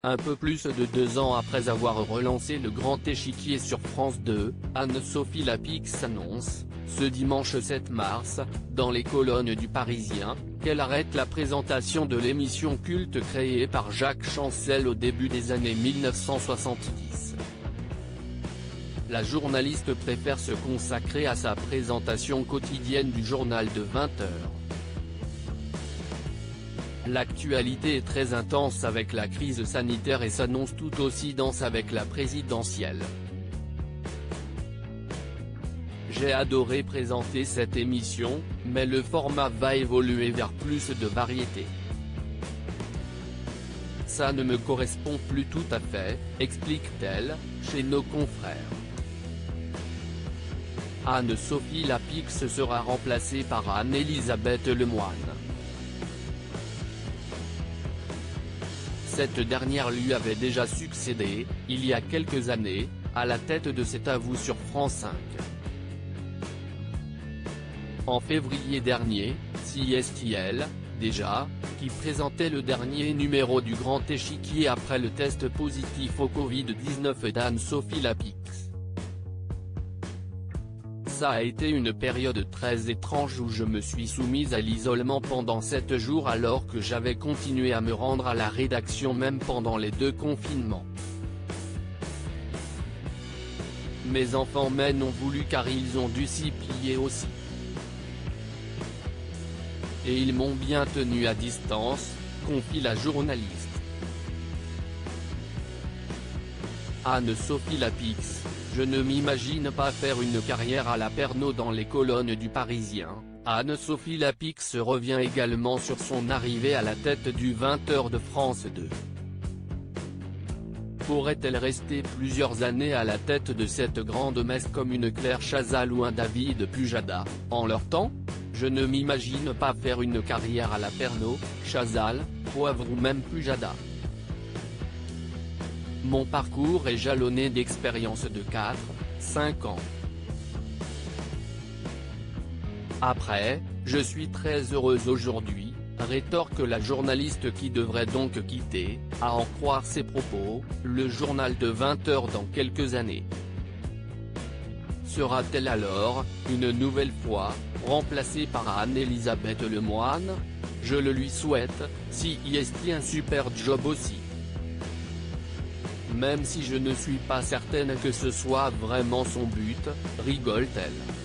Un peu plus de 2 ans après avoir relancé le Grand Échiquier sur France 2, Anne-Sophie Lapix annonce, ce dimanche 7 mars, dans les colonnes du Parisien, qu'elle arrête la présentation de l'émission culte créée par Jacques Chancel au début des années 1970. La journaliste préfère se consacrer à sa présentation quotidienne du journal de 20h. L'actualité est très intense avec la crise sanitaire et s'annonce tout aussi dense avec la présidentielle. J'ai adoré présenter cette émission, mais le format va évoluer vers plus de variété. Ça ne me correspond plus tout à fait, explique-t-elle, chez nos confrères. Anne-Sophie Lapix sera remplacée par Anne-Elisabeth Lemoine. Cette dernière lui avait déjà succédé, il y a quelques années, à la tête de C'est à vous sur France 5. En février dernier, c'est elle, déjà, qui présentait le dernier numéro du Grand Échiquier après le test positif au Covid-19 d'Anne-Sophie Lapix. Ça a été une période très étrange où je me suis soumise à l'isolement pendant 7 jours alors que j'avais continué à me rendre à la rédaction même pendant les 2 confinements. Mes enfants m'en ont voulu car ils ont dû s'y plier aussi. Et ils m'ont bien tenu à distance, confie la journaliste. Anne-Sophie Lapix. Je ne m'imagine pas faire une carrière à la Pernod dans les colonnes du Parisien. Anne-Sophie Lapix revient également sur son arrivée à la tête du 20h de France 2. Pourrait-elle rester plusieurs années à la tête de cette grande messe comme une Claire Chazal ou un David Pujadas, en leur temps? Je ne m'imagine pas faire une carrière à la Pernod, Chazal, Poivre ou même Pujadas. Mon parcours est jalonné d'expériences de 4-5 ans. Après, je suis très heureuse aujourd'hui, rétorque la journaliste qui devrait donc quitter, à en croire ses propos, le journal de 20h dans quelques années. Sera-t-elle alors, une nouvelle fois, remplacée par Anne-Elisabeth Lemoine? Je le lui souhaite, si est un super job aussi. Même si je ne suis pas certaine que ce soit vraiment son but, rigole-t-elle.